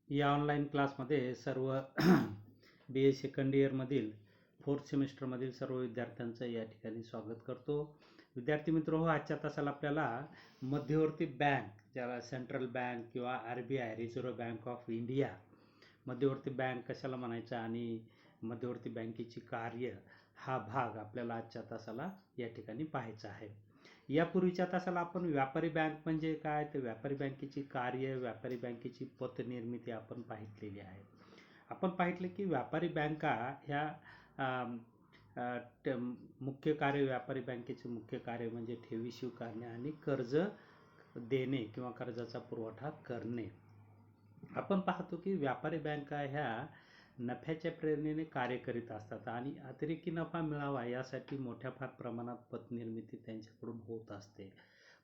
या ऑनलाईन क्लासमध्ये सर्व बी ए सेकंड इयरमधील 4th सेमिस्टरमधील सर्व विद्यार्थ्यांचं या ठिकाणी स्वागत करतो. विद्यार्थी मित्र हो, आजच्या तासाला आपल्याला मध्यवर्ती बँक, ज्याला सेंट्रल बँक किंवा RBI reserve bank of India, मध्यवर्ती बँक कशाला म्हणायचं आणि मध्यवर्ती बँकेची कार्य, हा भाग आपल्याला आजच्या तासाला या ठिकाणी पाहायचा आहे. यापूर्वीच्या तासाला आपण व्यापारी बँक म्हणजे काय, तर व्यापारी बँकेची कार्य, व्यापारी बँकेची पतनिर्मिती आपण पाहितलेली आहे. आपण पाहितले की व्यापारी बँका ह्या मुख्य कार्य, व्यापारी बँकेचे मुख्य कार्य म्हणजे ठेवी स्वीकारणे आणि कर्ज देणे किंवा कर्जाचा पुरवठा करणे. आपण पाहतो की व्यापारी बँका ह्या नफ्याच्या प्रेरणेने कार्य करीत असतात आणि अतिरेकी नफा मिळावा यासाठी मोठ्या फार प्रमाणात पतनिर्मिती त्यांच्याकडून होत असते.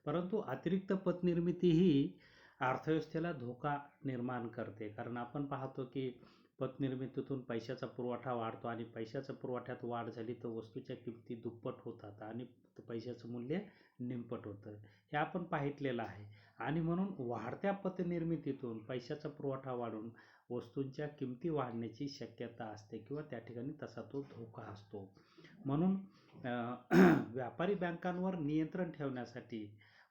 परंतु अतिरिक्त पतनिर्मिती ही अर्थव्यवस्थेला धोका निर्माण करते, कारण आपण पाहतो की पतनिर्मितीतून पैशाचा पुरवठा वाढतो आणि पैशाच्या पुरवठ्यात वाढ झाली तर वस्तूच्या किमती दुप्पट होतात आणि पैशाचं मूल्य निमपट होतं, हे आपण पाहितलेलं आहे. आणि म्हणून वाढत्या पतनिर्मितीतून पैशाचा पुरवठा वाढून वस्तूंच्या किमती वाढण्याची शक्यता असते किंवा त्या ठिकाणी तसा तो धोका असतो. म्हणून व्यापारी बँकांवर नियंत्रण ठेवण्यासाठी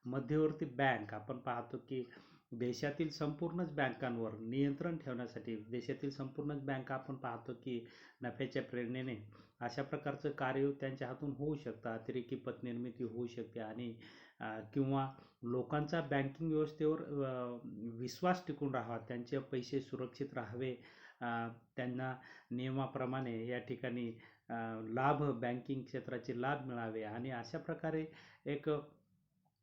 मध्यवर्ती बँक, आपण पाहतो की देशातील संपूर्णच बँकांवर नियंत्रण ठेवण्यासाठी देशातील संपूर्णच बँका आपण पाहतो की नफ्याच्या प्रेरणेने अशा प्रकारचं कार्य त्यांच्या हातून होऊ शकतं, अतिरेकी पतनिर्मिती होऊ शकते आणि किंवा लोकांचा बँकिंग व्यवस्थेवर विश्वास टिकून राहावा, त्यांचे पैसे सुरक्षित राहावे, त्यांना नियमाप्रमाणे या ठिकाणी लाभ, बँकिंग क्षेत्राचे लाभ मिळावे आणि अशा प्रकारे एक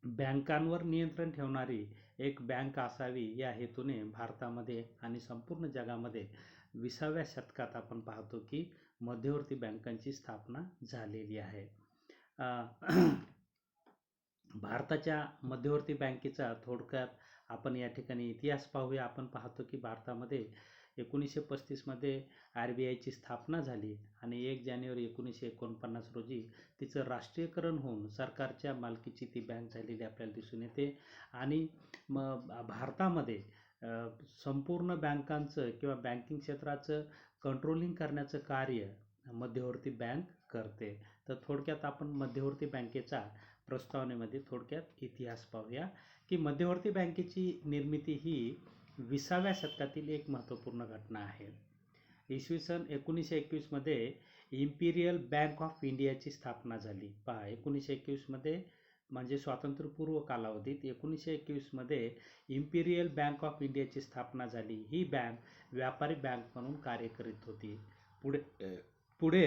बँकांवर नियंत्रण ठेवणारी एक बँक असावी, या हेतूने भारतामध्ये आणि संपूर्ण जगामध्ये 20व्या शतकात आपण पाहतो की मध्यवर्ती बँकांची स्थापना झालेली आहे. भारताच्या मध्यवर्ती बँकेचा थोडक्यात आपण या ठिकाणी इतिहास पाहूया. आपण पाहतो की भारतामध्ये 1935 मध्ये RBIची स्थापना झाली आणि 1 जानेवारी 1949 रोजी तिचं राष्ट्रीयकरण होऊन सरकारच्या मालकीची ती बँक झालेली आपल्याला दिसून येते. आणि भारतामध्ये संपूर्ण बँकांचं किंवा बँकिंग क्षेत्राचं कंट्रोलिंग करण्याचं कार्य मध्यवर्ती बँक करते. तर थोडक्यात आपण मध्यवर्ती बँकेचा प्रस्तावनेमध्ये थोडक्यात इतिहास पाहूया की मध्यवर्ती बँकेची निर्मिती ही 20व्या शतकातील एक महत्त्वपूर्ण घटना आहे. इसवी सन 1921 मध्ये इम्पिरियल बँक ऑफ इंडियाची स्थापना झाली. पहा, 1921 मध्ये म्हणजे स्वातंत्र्यपूर्व कालावधीत 1921 मध्ये इम्पिरियल बँक ऑफ इंडियाची स्थापना झाली. ही बँक व्यापारी बँक म्हणून कार्य करीत होती. पुढे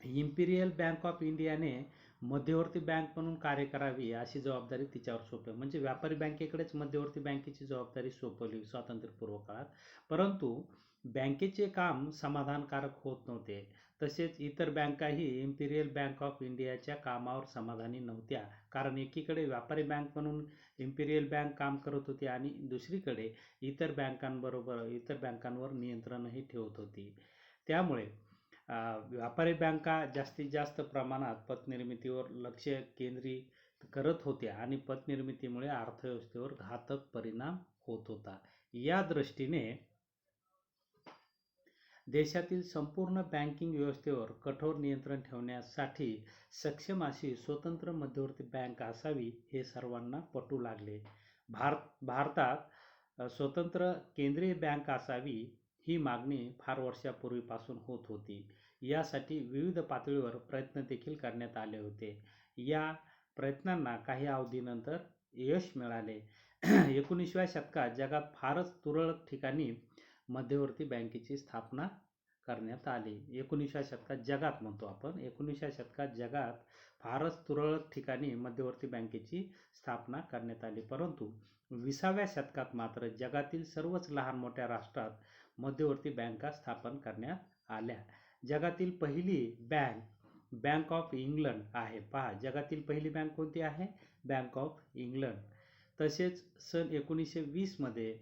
इम्पिरियल बँक ऑफ इंडियाने मध्यवर्ती बँक म्हणून कार्य करावी अशी जबाबदारी तिच्यावर सोपवली. म्हणजे व्यापारी बँकेकडेच मध्यवर्ती बँकेची जबाबदारी सोपवली स्वातंत्र्यपूर्व काळात. परंतु बँकेचे काम समाधानकारक होत नव्हते. तसेच इतर बँकाही इम्पिरियल बँक ऑफ इंडियाच्या कामावर समाधानी नव्हत्या, कारण एकीकडे व्यापारी बँक म्हणून इम्पिरियल बँक काम करत होती आणि दुसरीकडे इतर बँकांवर नियंत्रणही ठेवत होती. त्यामुळे व्यापारी बँका जास्तीत जास्त प्रमाणात पतनिर्मितीवर लक्ष केंद्रित करत होत्या आणि पतनिर्मितीमुळे अर्थव्यवस्थेवर घातक परिणाम होत होता. या दृष्टीने देशातील संपूर्ण बँकिंग व्यवस्थेवर कठोर नियंत्रण ठेवण्यासाठी सक्षम अशी स्वतंत्र मध्यवर्ती बँक असावी हे सर्वांना पटू लागले. भारतात स्वतंत्र केंद्रीय बँक असावी ही मागणी फार वर्षापूर्वीपासून होत होती. यासाठी विविध पातळीवर प्रयत्न देखील करण्यात आले होते. या प्रयत्नांना काही अवधीनंतर यश मिळाले. 19व्या शतकात जगात फारच तुरळक ठिकाणी मध्यवर्ती बँकेची स्थापना करण्यात आली. 19व्या शतकात जगात म्हणतो आपण, 19व्या शतकात जगात फारच तुरळक ठिकाणी मध्यवर्ती बँकेची स्थापना करण्यात आली. परंतु 20व्या शतकात मात्र जगातील सर्वच लहान मोठ्या राष्ट्रात मध्यवर्ती बँका स्थापन करण्यात आल्या. जगातील पहिली बँक ऑफ इंग्लंड आहे. पहा, जगातील पहिली बँक कोणती आहे? Bank of England. तसेच सन 1920 मध्ये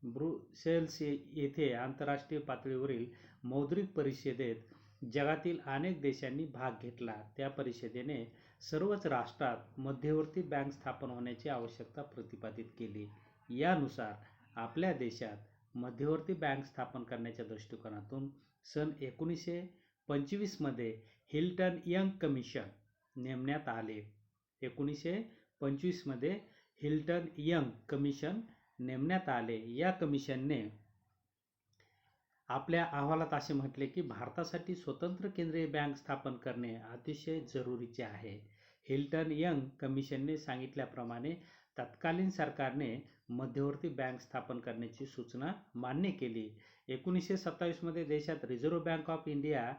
ब्रुसेल्स येथे आंतरराष्ट्रीय पातळीवरील मौद्रिक परिषदेत जगातील अनेक देशांनी भाग घेतला. त्या परिषदेने सर्वच राष्ट्रात मध्यवर्ती बँक स्थापन होण्याची आवश्यकता प्रतिपादित केली. यानुसार आपल्या देशात मध्यवर्ती बँक स्थापन करण्याच्या दृष्टिकोनातून सन 1925मध्ये हिल्टन यंग कमिशन नेमण्यात आले. 1925मध्ये हिल्टन यंग कमिशन नेमण्यात आले. या कमिशनने आपल्या अहवालात असे म्हटले की भारतासाठी स्वतंत्र केंद्रीय बँक स्थापन करणे अतिशय जरुरीचे आहे. हिल्टन यंग कमिशनने सांगितल्याप्रमाणे तत्कालीन सरकारने मध्यवर्ती बँक स्थापन करण्याची सूचना मान्य केली. 1927मध्ये देशात रिझर्व्ह बँक ऑफ इंडिया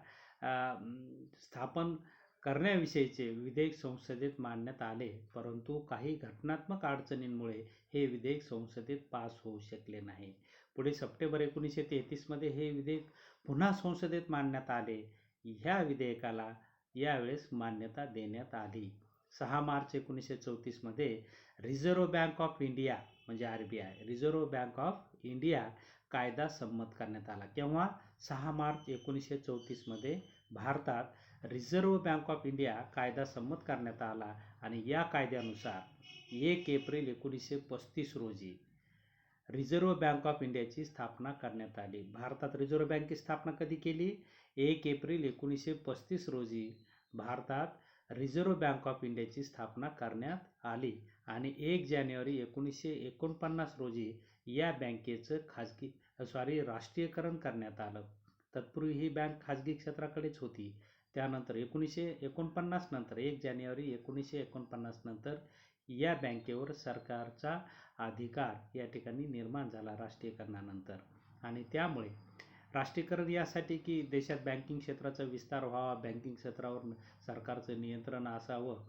स्थापन करण्याविषयीचे विधेयक संसदेत मांडण्यात आले, परंतु काही घटनात्मक अडचणींमुळे हे विधेयक संसदेत पास होऊ शकले नाही. पुढे सप्टेंबर 1933मध्ये हे विधेयक पुन्हा संसदेत मांडण्यात आले. ह्या विधेयकाला यावेळेस मान्यता देण्यात आली. 6 मार्च 1934मध्ये रिझर्व्ह बँक ऑफ इंडिया म्हणजे RBI, reserve bank of India कायदा संमत करण्यात आला. केव्हा? 6 मार्च 1934मध्ये भारतात रिझर्व्ह बँक ऑफ इंडिया कायदा संमत करण्यात आला आणि या कायद्यानुसार 1 एप्रिल 1935 रोजी रिझर्व्ह बँक ऑफ इंडियाची स्थापना करण्यात आली. भारतात रिझर्व्ह बँकेची स्थापना कधी केली? 1 एप्रिल 1935 रोजी भारतात रिझर्व्ह बँक ऑफ इंडियाची स्थापना करण्यात आली आणि 1 जानेवारी 1949 रोजी या बँकेचं राष्ट्रीयकरण करण्यात आलं. तत्पूर्वी ही बँक खाजगी क्षेत्राकडेच होती. त्यानंतर 1949 नंतर 1 जानेवारी 1949 नंतर या बँकेवर सरकारचा अधिकार या ठिकाणी निर्माण झाला राष्ट्रीयकरणानंतर. आणि त्यामुळे राष्ट्रीयकरण यासाठी की देशात बँकिंग क्षेत्राचा विस्तार व्हावा, बँकिंग क्षेत्रावर सरकारचं नियंत्रण असावं,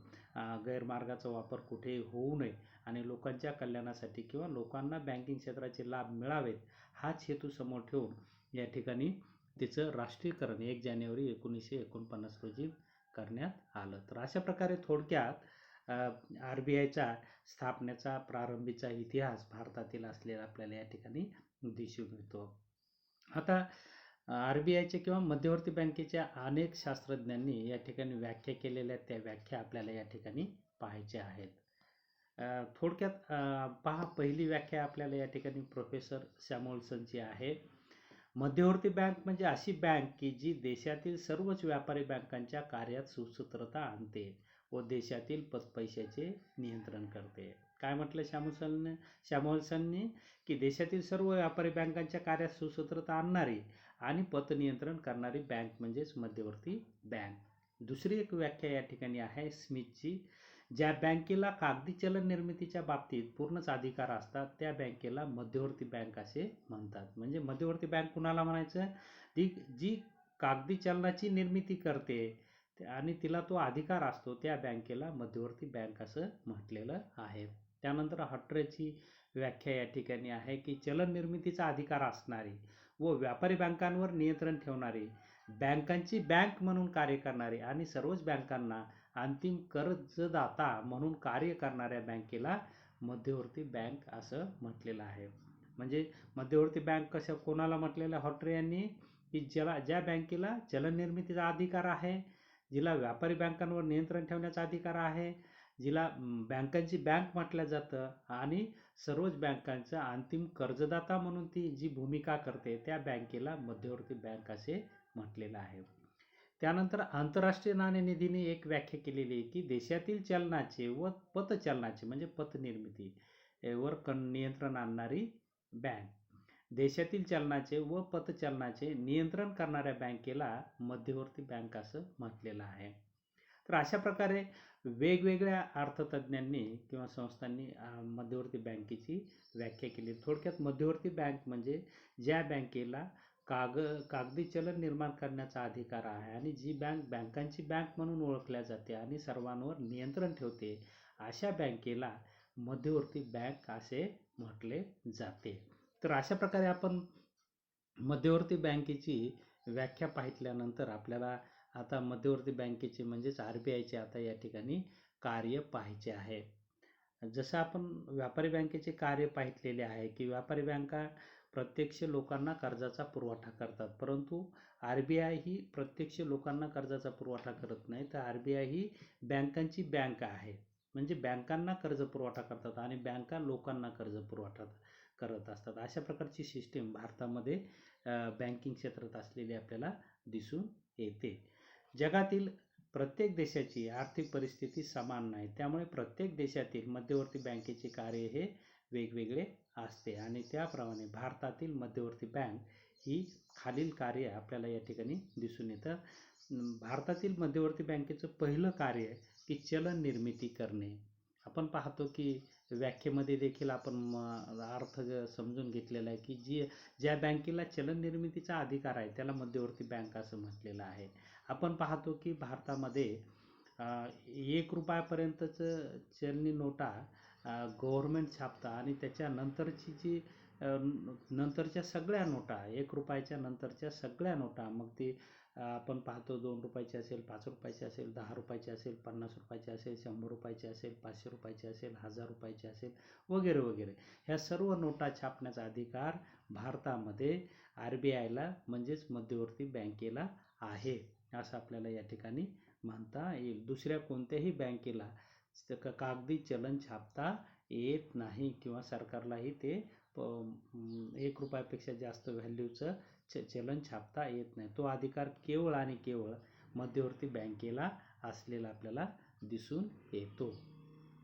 गैरमार्गाचा वापर कुठे होऊ नये आणि लोकांच्या कल्याणासाठी किंवा लोकांना बँकिंग क्षेत्राचे लाभ मिळावेत हाच हेतू समोर ठेवून या ठिकाणी तिचं राष्ट्रीयकरण 1 जानेवारी 1949 रोजी करण्यात आलं. तर अशा प्रकारे थोडक्यात RBIचा स्थापनेचा प्रारंभीचा इतिहास भारतातील असलेला आपल्याला या ठिकाणी दिसून येतो. आता RBIच्या किंवा मध्यवर्ती बँकेच्या अनेक शास्त्रज्ञांनी या ठिकाणी व्याख्या केलेल्या त्या व्याख्या आपल्याला या ठिकाणी पाहायच्या आहेत. थोडक्यात पहा, पहिली व्याख्या आपल्याला या ठिकाणी प्रोफेसर सॅम्युएल्सनची आहे. मध्यवर्ती बँक म्हणजे अशी बँक की जी देशातील सर्वच व्यापारी बँकांच्या कार्यात सुसूत्रता आणते व देशातील पतपैशाचे नियंत्रण करते. काय म्हटलं सॅम्युएल्सनने? की देशातील सर्व व्यापारी बँकांच्या कार्यात सुसूत्रता आणणारी आणि पतनियंत्रण करणारी बँक म्हणजेच मध्यवर्ती बँक. दुसरी एक व्याख्या या ठिकाणी आहे स्मिथची. ज्या बँकेला कागदी चलन निर्मितीच्या बाबतीत पूर्णच अधिकार असतात त्या बँकेला मध्यवर्ती बँक असे म्हणतात. म्हणजे मध्यवर्ती बँक कुणाला म्हणायचं? जी कागदी चलनाची निर्मिती करते आणि तिला तो अधिकार असतो त्या बँकेला मध्यवर्ती बँक असं म्हटलेलं आहे. त्यानंतर हट्टरची व्याख्या या ठिकाणी आहे की चलन निर्मितीचा अधिकार असणारी व व्यापारी बँकांवर नियंत्रण ठेवणारी, बँकांची बँक म्हणून कार्य करणारी आणि सर्वच बँकांना अंतिम कर्जदाता म्हणून कार्य करणाऱ्या बँकेला मध्यवर्ती बँक असं म्हटलेलं आहे. म्हणजे मध्यवर्ती बँक कोणाला म्हटलेलं हॉटर यांनी? की ज्या बँकेला चलन निर्मितीचा अधिकार आहे, जिला व्यापारी बँकांवर नियंत्रण ठेवण्याचा अधिकार आहे, जिला बँकांची बँक म्हटलं जातं आणि सर्वच बँकांचा अंतिम कर्जदाता म्हणून ती जी भूमिका करते त्या बँकेला मध्यवर्ती बँक असे म्हटलेलं आहे. त्यानंतर आंतरराष्ट्रीय नाणेनिधीने एक व्याख्या केलेली आहे की देशातील चलनाचे व पतचलनाचे म्हणजे पतनिर्मिती वर नियंत्रण आणणारी बँक. देशातील चलनाचे व पतचलनाचे नियंत्रण करणाऱ्या बँकेला मध्यवर्ती बँक असं म्हटलेलं आहे. तर अशा प्रकारे वेगवेगळ्या अर्थतज्ञांनी किंवा संस्थांनी मध्यवर्ती बँकेची व्याख्या केली. थोडक्यात मध्यवर्ती बँक म्हणजे ज्या बँकेला कागदी चलन निर्माण करण्याचा अधिकार आहे आणि जी बँक बँकांची बँक म्हणून ओळखल्या जाते आणि सर्वांवर नियंत्रण ठेवते अशा बँकेला मध्यवर्ती बँक असे म्हटले जाते. तर अशा प्रकारे आपण मध्यवर्ती बँकेची व्याख्या पाहिल्यानंतर आपल्याला आता मध्यवर्ती बँकेचे म्हणजेच RBIचे आता या ठिकाणी कार्य पाहायचे आहे. जसं आपण व्यापारी बँकेचे कार्य पाहिलेले आहे की व्यापारी बँका प्रत्यक्ष लोकांना कर्जाचा पुरवठा करतात, परंतु RBI ही प्रत्यक्ष लोकांना कर्जाचा पुरवठा करत नाही. तर RBI ही बँकांची बँक आहे. म्हणजे बँकांना कर्ज पुरवठा करतात आणि बँका लोकांना कर्ज पुरवठा करत असतात. अशा प्रकारची सिस्टीम भारतामध्ये बँकिंग क्षेत्रात असलेली आपल्याला दिसून येते. जगातील प्रत्येक देशाची आर्थिक परिस्थिती समान नाही, त्यामुळे प्रत्येक देशातील मध्यवर्ती बँकेचे कार्य हे वेगवेगळे असते आणि त्याप्रमाणे भारतातील मध्यवर्ती बँक ही खालील कार्य आपल्याला या ठिकाणी दिसून येतं. भारतातील मध्यवर्ती बँकेचं पहिलं कार्य की चलन निर्मिती करणे. आपण पाहतो की व्याख्येमध्ये देखील आपण अर्थ समजून घेतलेला आहे की ज्या बँकेला चलन निर्मितीचा अधिकार आहे त्याला मध्यवर्ती बँक असं म्हटलेलं आहे. आपण पाहतो की भारतामध्ये 1 रुपयापर्यंतचं चलनी नोटा गव्हर्नमेंट छापतं आणि त्याच्यानंतरची जी नंतरच्या सगळ्या नोटा 1 रुपयाच्या नंतरच्या सगळ्या नोटा, मग ते आपण पाहतो 2 रुपयाची असेल, 5 रुपयाची असेल, 10 रुपयाची असेल, 50 रुपयाची असेल, 100 रुपयाची असेल, 500 रुपयाची असेल, 1000 रुपयाची असेल वगैरे वगैरे, ह्या सर्व नोटा छापण्याचा अधिकार भारतामध्ये RBIला म्हणजेच मध्यवर्ती बँकेला आहे असं आपल्याला या ठिकाणी म्हणता येईल. दुसऱ्या कोणत्याही बँकेला कागदी चलन छापता येत नाही किंवा सरकारलाही ते 1 रुपयापेक्षा जास्त व्हॅल्यूचं चलन छापता येत नाही. तो अधिकार केवळ आणि केवळ मध्यवर्ती बँकेला असलेला आपल्याला दिसून येतो.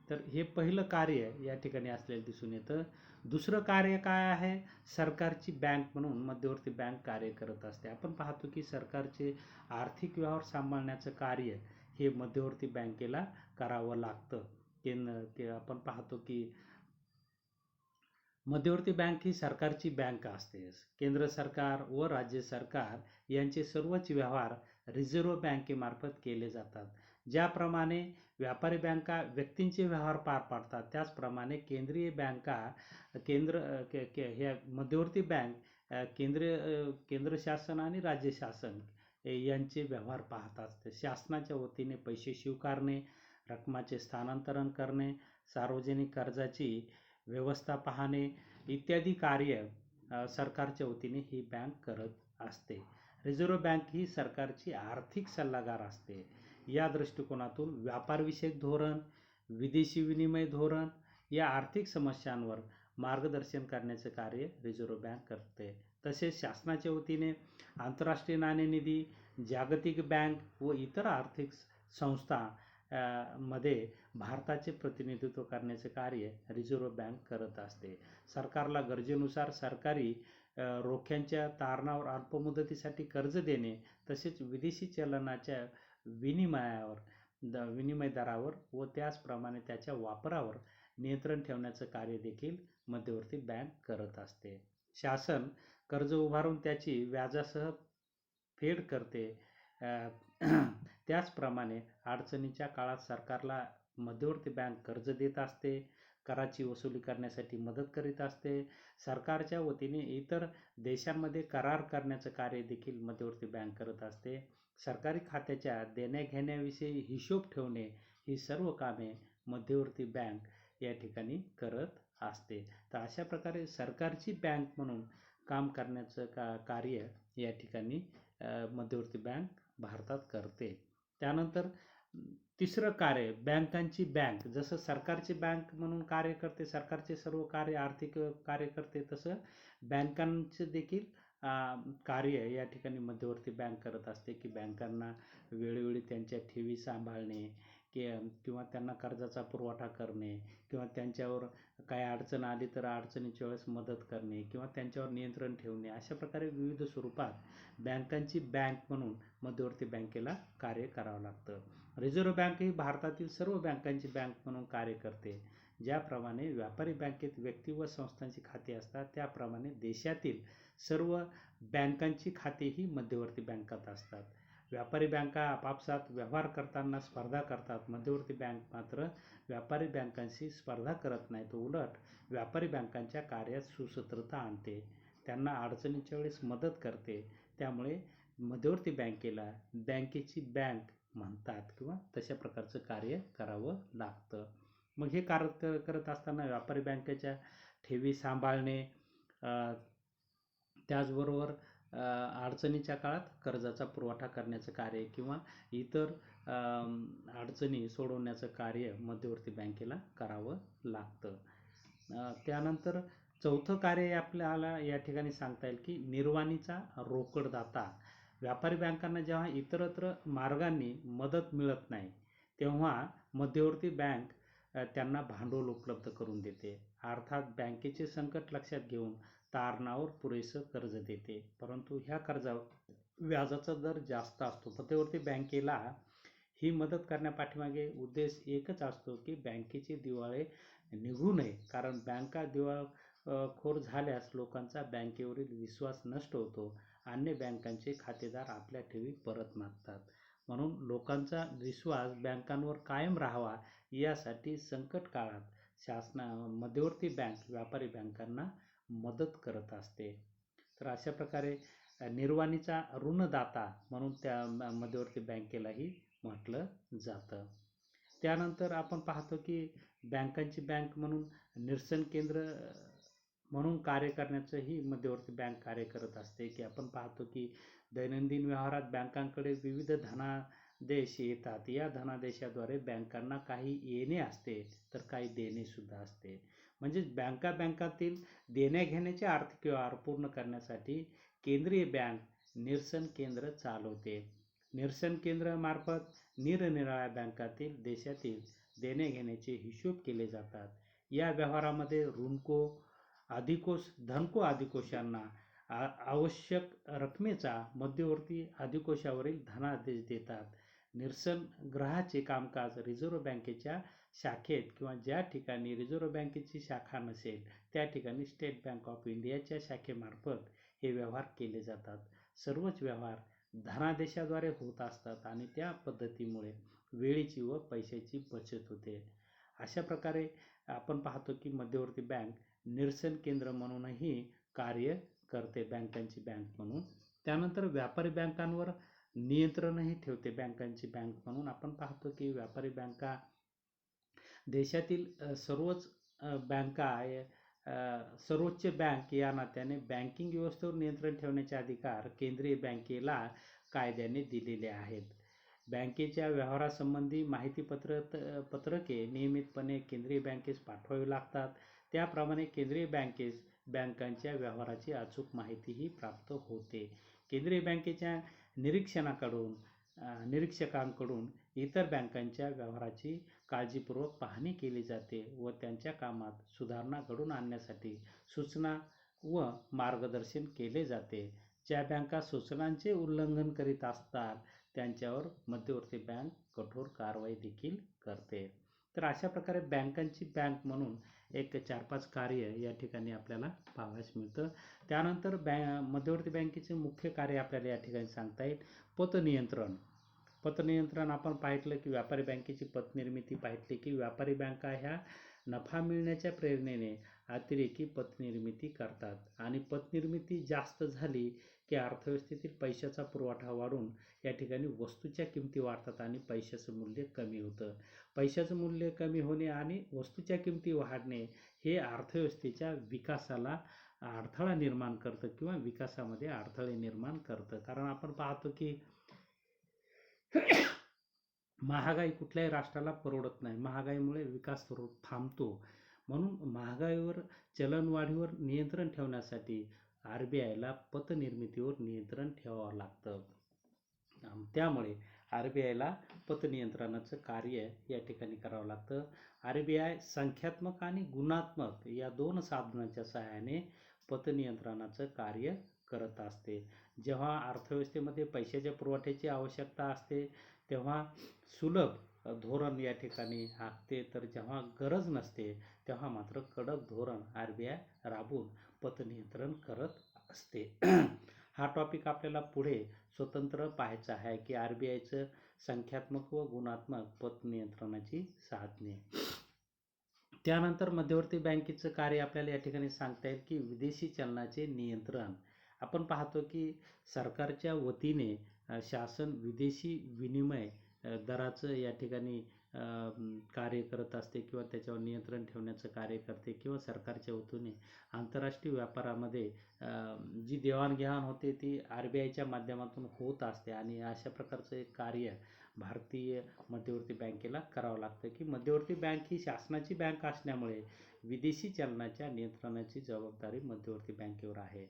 तर हे पहिलं कार्य या ठिकाणी असलेलं दिसून येतं. दुसरं कार्य काय आहे? सरकारची बँक म्हणून मध्यवर्ती बँक कार्य करत असते. आपण पाहतो की सरकारचे आर्थिक व्यवहार सांभाळण्याचं कार्य हे मध्यवर्ती बँकेला करावं लागतं. आपण पाहतो की मध्यवर्ती बँक ही सरकारची बँक असते. केंद्र सरकार व राज्य सरकार यांचे सर्वच व्यवहार रिझर्व्ह बँकेमार्फत केले जातात. ज्याप्रमाणे व्यापारी बँका व्यक्तींचे व्यवहार पार पाडतात, त्याचप्रमाणे केंद्रीय बँका ह्या मध्यवर्ती बँक केंद्र शासन आणि राज्य शासन यांचे व्यवहार पाहतात. शासनाच्या वतीने पैसे स्वीकारणे, रकमाचे स्थानांतरण करणे, सार्वजनिक कर्जाची व्यवस्था पाहणे इत्यादी कार्य सरकारच्या वतीने ही बँक करत असते. रिझर्व्ह बँक ही सरकारची आर्थिक सल्लागार असते. या दृष्टिकोनातून व्यापारविषयक धोरण, विदेशी विनिमय धोरण या आर्थिक समस्यांवर मार्गदर्शन करण्याचे कार्य रिझर्व्ह बँक करते. तसेच शासनाच्या वतीने आंतरराष्ट्रीय नाणेनिधी, जागतिक बँक व इतर आर्थिक संस्था मध्ये भारताचे प्रतिनिधित्व करण्याचे कार्य रिझर्व्ह बँक करत असते. सरकारला गरजेनुसार सरकारी रोख्यांच्या तारणावर अल्पमुदतीसाठी कर्ज देणे, तसेच विदेशी चलनाच्या विनिमय दरावर व त्याचप्रमाणे त्याच्या वापरावर नियंत्रण ठेवण्याचं कार्य देखील मध्यवर्ती बँक करत असते. शासन कर्ज उभारून त्याची व्याजासह फेड करते. त्याचप्रमाणे अडचणीच्या काळात सरकारला मध्यवर्ती बँक कर्ज देत असते, कराची वसुली करण्यासाठी मदत करीत असते. सरकारच्या वतीने इतर देशांमध्ये करार करण्याचं कार्य देखील मध्यवर्ती बँक करत असते. सरकारी खात्याच्या देण्याघेण्याविषयी हिशोब ठेवणे ही सर्व कामे मध्यवर्ती बँक या ठिकाणी करत असते. तर अशा प्रकारे सरकारची बँक म्हणून काम करण्याचं कार्य या ठिकाणी मध्यवर्ती बँक भारतात करते. त्यानंतर तिसरं कार्य बँकांची बँक, जसं सरकारची बँक म्हणून कार्य करते, सरकारचे सर्व कार्य आर्थिक कार्य करते, तसं बँकांचे देखील कार्य या ठिकाणी मध्यवर्ती बँक करत असते की बँकांना वेळोवेळी त्यांच्या ठेवी सांभाळणे किंवा त्यांना कर्जाचा पुरवठा करणे किंवा त्यांच्यावर काय अडचण आली तर अडचणीच्या वेळेस मदत करणे किंवा त्यांच्यावर नियंत्रण ठेवणे, अशा प्रकारे विविध स्वरूपात बँकांची बँक म्हणून मध्यवर्ती बँकेला कार्य करावं लागतं. रिझर्व्ह बँक ही भारतातील सर्व बँकांची बँक म्हणून कार्य करते. ज्याप्रमाणे व्यापारी बँकेत व्यक्ती व संस्थांची खाती असतात, त्याप्रमाणे देशातील सर्व बँकांची खाती ही मध्यवर्ती बँकात असतात. व्यापारी बँका आपापसात व्यवहार करताना स्पर्धा करतात. मध्यवर्ती बँक मात्र व्यापारी बँकांशी स्पर्धा करत नाही, तो उलट व्यापारी बँकांच्या कार्यात सुसूत्रता आणते, त्यांना अडचणीच्या वेळेस मदत करते. त्यामुळे मध्यवर्ती बँकेला बँकेची बँक म्हणतात किंवा तशा प्रकारचं कार्य करावं लागतं. मग हे कार्य करत असताना व्यापारी बँकेच्या ठेवी सांभाळणे, त्याचबरोबर अडचणीच्या काळात कर्जाचा पुरवठा करण्याचं कार्य किंवा इतर अडचणी सोडवण्याचं कार्य मध्यवर्ती बँकेला करावं लागतं. त्यानंतर चौथं कार्य आपल्याला या ठिकाणी सांगता येईल की निर्वाणीचा रोकडदाता. व्यापारी बँकांना जेव्हा इतरत्र मार्गांनी मदत मिळत नाही तेव्हा मध्यवर्ती बँक त्यांना भांडवल उपलब्ध करून देते. अर्थात बँकेचे संकट लक्षात घेऊन तारणावर पुरेसं कर्ज देते, परंतु ह्या कर्जावर व्याजाचा दर जास्त असतो. मध्यवर्ती बँकेला ही मदत करण्यापाठीमागे उद्देश एकच असतो की बँकेचे दिवाळे निघू नये, कारण बँका दिवाळखोर झाल्यास लोकांचा बँकेवरील विश्वास नष्ट होतो. अन्य बँकांचे खातेदार आपल्या ठेवी परत मागतात. म्हणून लोकांचा विश्वास बँकांवर कायम राहावा यासाठी संकट काळात मध्यवर्ती बँक व्यापारी बँकांना मदत करत असते. तर अशा प्रकारे निर्वाणीचा ऋणदाता म्हणून त्या मध्यवर्ती बँकेलाही म्हटलं जातं. त्यानंतर आपण पाहतो की बँकांची बँक म्हणून निरसन केंद्र म्हणून कार्य करण्याचं ही मध्यवर्ती बँक कार्य करत असते. की आपण पाहतो की दैनंदिन व्यवहारात बँकांकडे विविध धनादेश येतात. या धनादेशाद्वारे बँकांना काही येणे असते तर काही देणे सुद्धा असते. म्हणजेच बँकातील देण्या घेण्याचे आर्थिक व्यवहार पूर्ण करण्यासाठी केंद्रीय बँक निरसन केंद्र चालवते. निरसन केंद्र मार्फत निरनिराळ्या बँकातील देशातील देणे घेण्याचे हिशोब केले जातात. या व्यवहारामध्ये धनको अधिकोषांना आवश्यक रकमेचा मध्यवर्ती अधिकोषावरील धनादेश देतात. निरसन ग्रहाचे कामकाज रिझर्व्ह बँकेच्या शाखेत किंवा ज्या ठिकाणी रिझर्व्ह बँकेची शाखा नसेल त्या ठिकाणी स्टेट बँक ऑफ इंडियाच्या शाखेमार्फत हे व्यवहार केले जातात. सर्वच व्यवहार धनादेशाद्वारे होत असतात आणि त्या पद्धतीमुळे वेळेची व पैशाची बचत होते. अशा प्रकारे आपण पाहतो की मध्यवर्ती बँक निरसन केंद्र म्हणूनही कार्य करते, बँकांची बँक म्हणून. त्यानंतर व्यापारी बँकांवर नियंत्रणही ठेवते बँकांची बँक म्हणून. आपण पाहतो की व्यापारी बँका देशातील सर्वच बँका सर्वोच्च बँक या नात्याने बँकिंग व्यवस्थेवर नियंत्रण ठेवण्याचे अधिकार केंद्रीय बँकेला कायद्याने दिलेले आहेत. बँकेच्या व्यवहारासंबंधी पत्रके नियमितपणे केंद्रीय बँकेस पाठवावी लागतात. त्याप्रमाणे केंद्रीय बँकेस बँकांच्या व्यवहाराची अचूक माहितीही प्राप्त होते. केंद्रीय बँकेच्या निरीक्षकांकडून इतर बँकांच्या व्यवहाराची काळजीपूर्वक पाहणी केली जाते व त्यांच्या कामात सुधारणा घडवून आणण्यासाठी सूचना व मार्गदर्शन केले जाते. ज्या बँका सूचनांचे उल्लंघन करीत असतात त्यांच्यावर मध्यवर्ती बँक कठोर कारवाई देखील करते. तर अशा प्रकारे बँकांची बँक म्हणून एक 4-5 कार्य या ठिकाणी आपल्याला पाहावयास मिळतं. त्यानंतर मध्यवर्ती बँकेचे मुख्य कार्य आपल्याला या ठिकाणी सांगता येईल. पतनियंत्रण आपण पाहितलं की व्यापारी बँकेची पतनिर्मिती पाहितली की व्यापारी बँका ह्या नफा मिळण्याच्या प्रेरणेने अतिरेकी पतनिर्मिती करतात आणि पतनिर्मिती जास्त झाली की अर्थव्यवस्थेतील पैशाचा पुरवठा वाढून या ठिकाणी वस्तूच्या किमती वाढतात आणि पैशाचं मूल्य कमी होतं. पैशाचं मूल्य कमी होणे आणि वस्तूच्या किमती वाढणे हे अर्थव्यवस्थेच्या विकासाला अडथळा निर्माण करतं किंवा विकासामध्ये अडथळे निर्माण करतं. कारण आपण पाहतो की महागाई कुठल्याही राष्ट्राला परवडत नाही. महागाईमुळे विकास थांबतो. म्हणून महागाईवर चलनवाढीवर नियंत्रण ठेवण्यासाठी RBIला पतनिर्मितीवर नियंत्रण ठेवावं लागतं. त्यामुळे RBIला पतनियंत्रणाचं कार्य या ठिकाणी करावं लागतं. RBI संख्यात्मक आणि गुणात्मक या 2 साधनांच्या सहाय्याने पतनियंत्रणाचं कार्य करत असते. जेव्हा अर्थव्यवस्थेमध्ये पैशाच्या पुरवठ्याची आवश्यकता असते तेव्हा सुलभ धोरण या ठिकाणी आखते, तर जेव्हा गरज नसते तेव्हा मात्र कडक धोरण RBI राबवून पतनियंत्रण करत असते. हा टॉपिक आपल्याला पुढे स्वतंत्र पाहायचा आहे की RBIचं संख्यात्मक व गुणात्मक पतनियंत्रणाची साधने. त्यानंतर मध्यवर्ती बँकेचं कार्य आपल्याला या ठिकाणी सांगता येईल की विदेशी चलनाचे नियंत्रण. आपण पाहतो की सरकारच्या वतीने शासन विदेशी विनिमय दराचं या ठिकाणी कार्य करत असते किंवा त्याच्यावर नियंत्रण ठेवण्याचं कार्य करते किंवा सरकारच्या वतीने आंतरराष्ट्रीय व्यापारामध्ये जी देवाणघेवाण होते ती RBIच्या माध्यमातून होत असते आणि अशा प्रकारचं एक कार्य भारतीय मध्यवर्ती बँकेला करावं लागतं. की मध्यवर्ती बँक ही शासनाची बँक असल्यामुळे विदेशी चलनाच्या नियंत्रणाची जबाबदारी मध्यवर्ती बँकेवर आहे.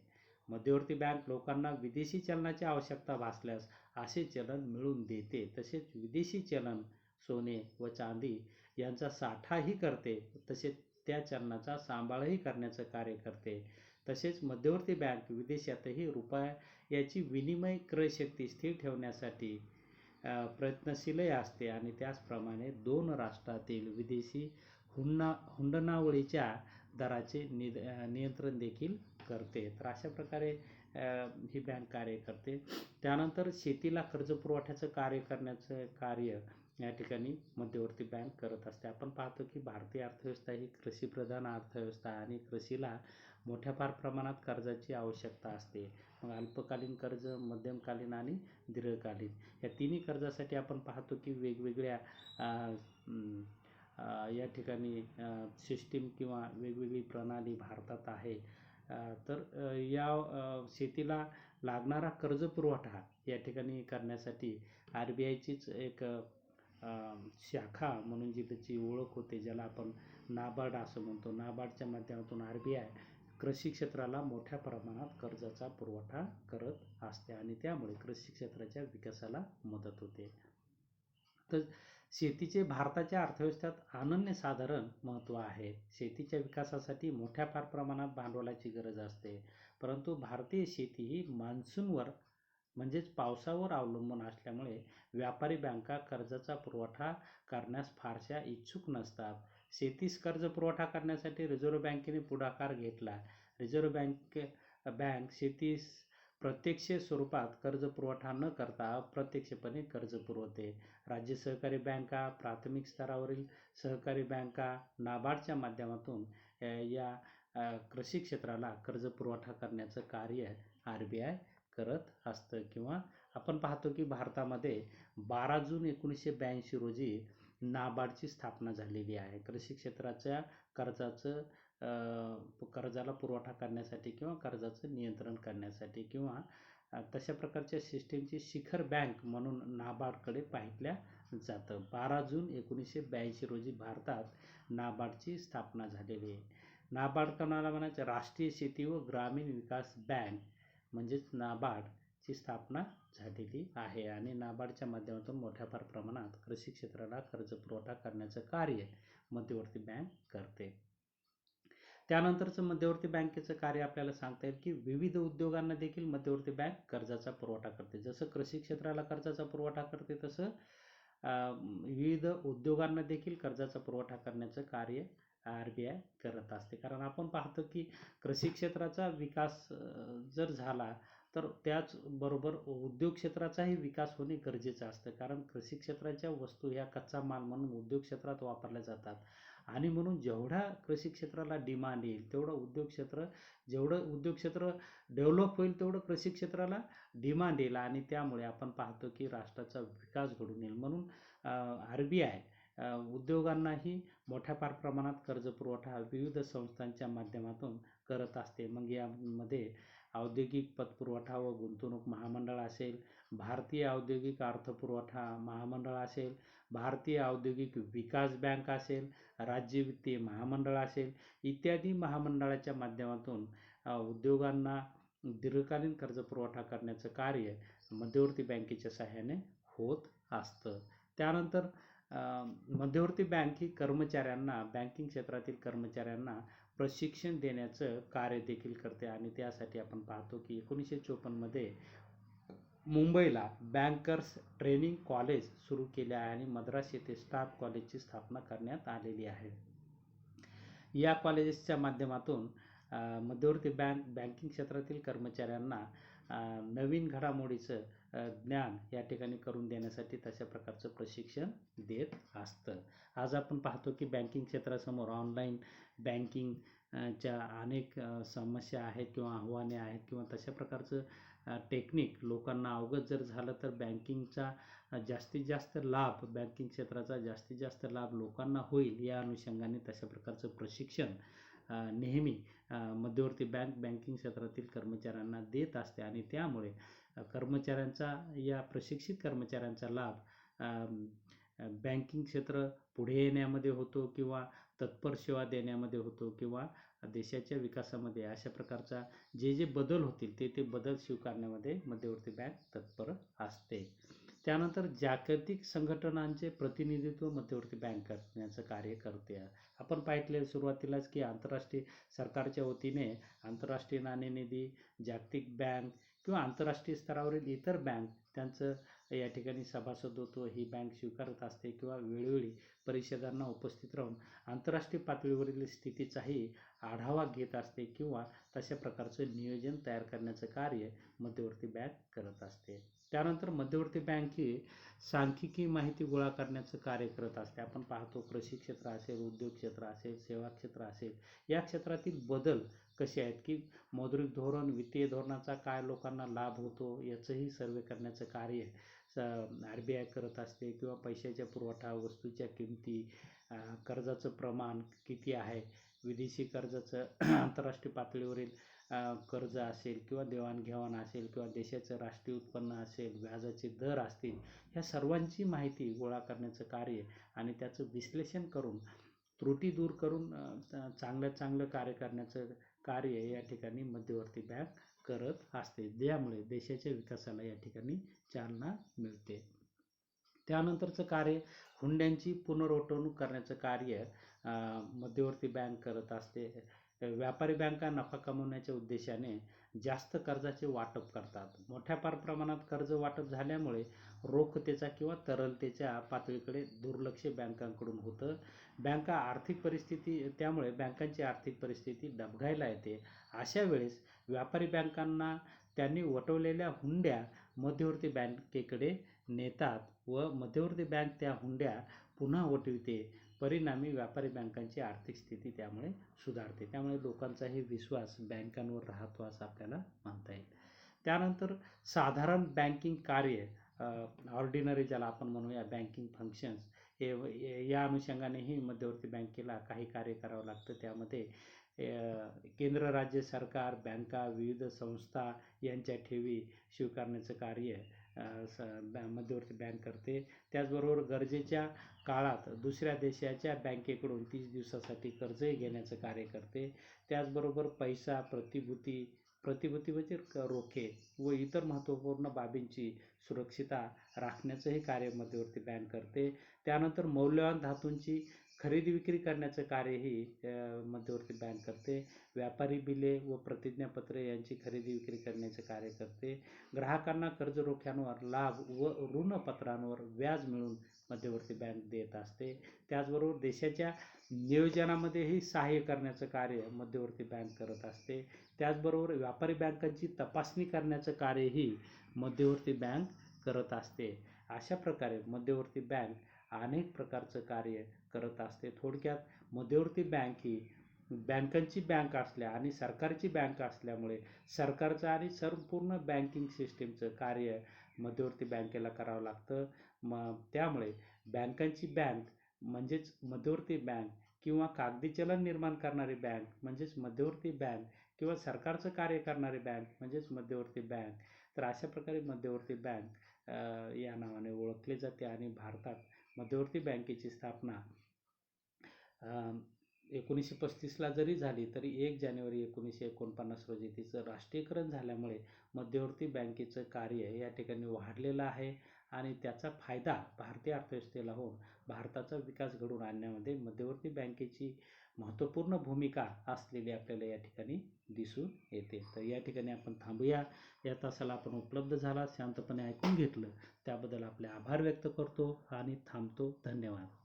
मध्यवर्ती बँक लोकांना विदेशी चलनाची आवश्यकता भासल्यास असे चलन मिळवून देते. तसेच विदेशी चलन, सोने व चांदी यांचा साठाही करते. तसेच त्या चलनाचा सांभाळही करण्याचं कार्य करते. तसेच मध्यवर्ती बँक विदेशातही रुपयाची विनिमय क्रयशक्ती स्थिर ठेवण्यासाठी प्रयत्नशीलही असते आणि त्याचप्रमाणे दोन राष्ट्रातील विदेशी हुंडणावळीच्या दराचे नियंत्रण देखील करते. तर अशा प्रकारे ही बँक कार्य करते. त्यानंतर शेतीला कर्ज पुरवठ्याचं कार्य करण्याचं कार्य या ठिकाणी मध्यवर्ती बँक करत असते. आपण पाहतो की भारतीय अर्थव्यवस्था ही कृषीप्रधान अर्थव्यवस्था आहे आणि कृषीला मोठ्या प्रमाणात कर्जाची आवश्यकता असते. मग अल्पकालीन कर्ज, मध्यमकालीन आणि दीर्घकालीन या तिन्ही कर्जासाठी आपण पाहतो की वेगवेगळ्या या ठिकाणी सिस्टीम किंवा वेगवेगळी प्रणाली भारतात आहे. तर या शेतीला लागणारा कर्ज पुरवठा या ठिकाणी करण्यासाठी RBIचीच एक शाखा म्हणून जी त्याची ओळख होते, ज्याला आपण नाबार्ड असं म्हणतो. नाबार्डच्या माध्यमातून RBI कृषी क्षेत्राला मोठ्या प्रमाणात कर्जाचा पुरवठा करत असते आणि त्यामुळे कृषी क्षेत्राच्या विकासाला मदत होते. तर शेतीचे भारताच्या अर्थव्यवस्थेत अनन्यसाधारण महत्त्व आहे. शेतीच्या विकासासाठी मोठ्या प्रमाणात भांडवलाची गरज असते. परंतु भारतीय शेती ही मान्सूनवर म्हणजेच पावसावर अवलंबून असल्यामुळे व्यापारी बँका कर्जाचा पुरवठा करण्यास फारशा इच्छुक नसतात. शेतीस कर्ज पुरवठा करण्यासाठी रिझर्व्ह बँकेने पुढाकार घेतला. रिझर्व्ह बँक शेतीस प्रत्यक्ष स्वरूपात कर्ज पुरवठा न करता अप्रत्यक्षपणे कर्ज पुरवते. राज्य सहकारी बँका, प्राथमिक स्तरावरील सहकारी बँका, नाबार्डच्या माध्यमातून या कृषी क्षेत्राला कर्ज पुरवठा करण्याचं कार्य RBI करत असतं. किंवा आपण पाहतो की भारतामध्ये 12 जून 1982 रोजी नाबार्डची स्थापना झालेली आहे. कृषी क्षेत्राच्या कर्जाला पुरवठा करण्यासाठी किंवा कर्जाचं नियंत्रण करण्यासाठी किंवा तशा प्रकारच्या सिस्टीमची शिखर बँक म्हणून नाबार्डकडे पाहिल्या जातं. 12 जून 1982 रोजी भारतात नाबार्डची स्थापना झालेली आहे. नाबार्ड कोणाला म्हणायचं? राष्ट्रीय शेती व ग्रामीण विकास बँक म्हणजेच नाबार्डची स्थापना झालेली आहे आणि नाबार्डच्या माध्यमातून मोठ्या प्रमाणात कृषी क्षेत्राला कर्ज पुरवठा करण्याचं कार्य मध्यवर्ती बँक करते. त्यानंतरचं मध्यवर्ती बँकेचं कार्य आपल्याला सांगता येईल की विविध उद्योगांना देखील मध्यवर्ती बँक कर्जाचा पुरवठा करते. जसं कृषी क्षेत्राला कर्जाचा पुरवठा करते तसं विविध उद्योगांना देखील कर्जाचा पुरवठा करण्याचं कार्य RBI करत असते. कारण आपण पाहतो की कृषी क्षेत्राचा विकास जर झाला तर त्याचबरोबर उद्योग क्षेत्राचाही विकास होणे गरजेचं असतं. कारण कृषी क्षेत्राच्या वस्तू ह्या कच्चा माल म्हणून उद्योग क्षेत्रात वापरल्या जातात आणि म्हणून जेवढा कृषी क्षेत्राला डिमांड येईल जेवढं उद्योग क्षेत्र डेव्हलप होईल तेवढं कृषी क्षेत्राला डिमांड येईल आणि त्यामुळे आपण पाहतो की राष्ट्राचा विकास घडून येईल. म्हणून RBI उद्योगांनाही मोठ्या प्रमाणात कर्ज पुरवठा विविध संस्थांच्या माध्यमातून करत असते. मग यामध्ये औद्योगिक पतपुरवठा व गुंतवणूक महामंडळ असेल, भारतीय औद्योगिक अर्थपुरवठा महामंडळ असेल, भारतीय औद्योगिक विकास बँक असेल, राज्य वित्तीय महामंडळ असेल इत्यादी महामंडळाच्या माध्यमातून उद्योगांना दीर्घकालीन कर्ज पुरवठा करण्याचं कार्य मध्यवर्ती बँकेच्या सहाय्याने होत असतं. त्यानंतर मध्यवर्ती बँक ही बँकिंग क्षेत्रातील कर्मचाऱ्यांना प्रशिक्षण देण्याचं कार्य देखील करते आणि त्यासाठी आपण पाहतो की 1954 मध्ये मुंबईला बँकर्स ट्रेनिंग कॉलेज सुरू केले आहे आणि मद्रास येथे स्टाफ कॉलेजची स्थापना करण्यात आलेली आहे. या कॉलेजेसच्या माध्यमातून मध्यवर्ती बँकिंग क्षेत्रातील कर्मचाऱ्यांना नवीन घडामोडीचं ज्ञान या ठिकाणी करून देण्यासाठी तशा प्रकारचं प्रशिक्षण देत असतं. आज आपण पाहतो की बँकिंग क्षेत्रासमोर ऑनलाईन बँकिंगच्या अनेक समस्या आहेत किंवा आव्हाने आहेत किंवा तशा प्रकारचं टेक्निक लोकांना अवगत जर झालं तर बँकिंगचा जास्तीत जास्त लाभ बँकिंग क्षेत्राचा जास्तीत जास्त लाभ लोकांना होईल. या अनुषंगाने तशा प्रकारचं प्रशिक्षण नेहमी मध्यवर्ती बँकिंग क्षेत्रातील कर्मचाऱ्यांना देत असते आणि त्यामुळे या प्रशिक्षित कर्मचाऱ्यांचा लाभ बँकिंग क्षेत्र पुढे येण्यामध्ये होतो किंवा तत्पर सेवा देण्यामध्ये होतो किंवा देशाच्या विकासामध्ये अशा प्रकारचा जे बदल होतील ते बदल स्वीकारण्यामध्ये मध्यवर्ती बँक तत्पर असते. त्यानंतर जागतिक संघटनांचे प्रतिनिधित्व मध्यवर्ती बँक करण्याचं कार्य करते. आपण पाहितले सुरुवातीलाच की आंतरराष्ट्रीय सरकारच्या वतीने आंतरराष्ट्रीय नाणेनिधी, जागतिक बँक किंवा आंतरराष्ट्रीय स्तरावरील इतर बँक त्यांचं या ठिकाणी सभासदत्व ही बँक स्वीकारत असते किंवा वेळोवेळी परिषदांना उपस्थित राहून आंतरराष्ट्रीय पातळीवरील स्थितीचाही आढावा घेत असते किंवा तशा प्रकारचं नियोजन तयार करण्याचं कार्य मध्यवर्ती बँक करत असते. त्यानंतर मध्यवर्ती बँक ही सांख्यिकी माहिती गोळा करण्याचं कार्य करत असते. आपण पाहतो कृषी क्षेत्र असेल, उद्योग क्षेत्र असेल, सेवा क्षेत्र असेल, या क्षेत्रातील बदल कसे आहेत की मौद्रिक धोरण, वित्तीय धोरणाचा काय लोकांना लाभ होतो याचंही सर्वे करण्याचं कार्य RBI करत असते किंवा पैशाच्या पुरवठा, वस्तूच्या किमती, कर्जाचं प्रमाण किती आहे, विदेशी कर्जाचं आंतरराष्ट्रीय पातळीवरील कर्ज असेल किंवा देवाणघेवाण असेल किंवा देशाचं राष्ट्रीय उत्पन्न असेल, व्याजाचे दर असतील, ह्या सर्वांची माहिती गोळा करण्याचं कार्य आणि त्याचं विश्लेषण करून त्रुटी दूर करून चांगलं कार्य करण्याचं कार्य या ठिकाणी मध्यवर्ती बँक करत असते, ज्यामुळे देशाच्या विकासाला या ठिकाणी चालना मिळते. त्यानंतरचं कार्य हुंड्यांची पुनर्वटवणूक करण्याचं कार्य मध्यवर्ती बँक करत असते. व्यापारी बँका नफा कमवण्याच्या उद्देशाने जास्त कर्जाचे वाटप करतात. मोठ्या प्रमाणात कर्ज वाटप झाल्यामुळे रोखतेचा किंवा तरलतेच्या पातळीकडे दुर्लक्ष बँकांकडून होतं. त्यामुळे बँकांची आर्थिक परिस्थिती डबघाईला येते. अशा वेळेस व्यापारी बँकांना त्यांनी वटवलेल्या हुंड्या मध्यवर्ती बँकेकडे नेतात व मध्यवर्ती बँक त्या हुंड्या पुन्हा वटविते. परिणामी व्यापारी बँकांची आर्थिक स्थिती त्यामुळे सुधारते. त्यामुळे लोकांचाही विश्वास बँकांवर राहतो असं आपल्याला म्हणता येईल. त्यानंतर साधारण बँकिंग कार्य, ऑर्डिनरी ज्याला आपण म्हणूया बँकिंग फंक्शन्स, हे या अनुषंगानेही मध्यवर्ती बँकेला काही कार्य करावं लागतं. त्यामध्ये केंद्र राज्य सरकार, बँका, विविध संस्था यांच्या ठेवी स्वीकारण्याचं कार्य मध्यवर्ती बँक करते. त्याचबरोबर गरजेच्या काळात दुसऱ्या देशाच्या बँकेकडून 30 दिवसासाठी कर्जही घेण्याचं कार्य करते. त्याचबरोबर पैसा, प्रतिभूती म्हणजे रोखे व इतर महत्त्वपूर्ण बाबींची सुरक्षितता राखण्याचंही कार्य मध्यवर्ती बँक करते. त्यानंतर मौल्यवान धातूंची खरेदी विक्री करण्याचं कार्यही मध्यवर्ती बँक करते. व्यापारी बिले व प्रतिज्ञापत्रे यांची खरेदी विक्री करण्याचे कार्य करते. ग्राहकांना कर्ज रोख्यांवर लाभ व ऋणपत्रांवर व्याज मिळून मध्यवर्ती बँक देत असते. त्याचबरोबर देशाच्या नियोजनामध्येही सहाय्य करण्याचं कार्य मध्यवर्ती बँक करत असते. त्याचबरोबर व्यापारी बँकांची तपासणी करण्याचं कार्यही मध्यवर्ती बँक करत असते. अशा प्रकारे मध्यवर्ती बँक अनेक प्रकारचं कार्य करत असते. थोडक्यात मध्यवर्ती बँक ही बँकांची बँक असल्या आणि सरकारची बँक असल्यामुळे सरकारचं आणि संपूर्ण बँकिंग सिस्टीमचं कार्य मध्यवर्ती बँकेला करावं लागतं. त्यामुळे बँकांची बँक म्हणजेच मध्यवर्ती बँक किंवा कागदी चलन निर्माण करणारी बँक म्हणजेच मध्यवर्ती बँक किंवा सरकारचं कार्य करणारी बँक म्हणजेच मध्यवर्ती बँक. तर अशा प्रकारे मध्यवर्ती बँक या नावाने ओळखली जाते आणि भारतात मध्यवर्ती बँकेची स्थापना 1935ला जरी झाली तरी 1 जानेवारी 1949 रोजी तिचं राष्ट्रीयकरण झाल्यामुळे मध्यवर्ती बँकेचं कार्य या ठिकाणी वाढलेलं आहे आणि त्याचा फायदा भारतीय अर्थव्यवस्थेला होऊन भारताचा विकास घडवून आणण्यामध्ये मध्यवर्ती बँकेची महत्त्वपूर्ण भूमिका असलेली आपल्याला या ठिकाणी दिसून येते. तर या ठिकाणी आपण थांबूया. या तासाला आपण उपलब्ध झाला, शांतपणे ऐकून घेतलं त्याबद्दल आपले आभार व्यक्त करतो आणि थांबतो. धन्यवाद.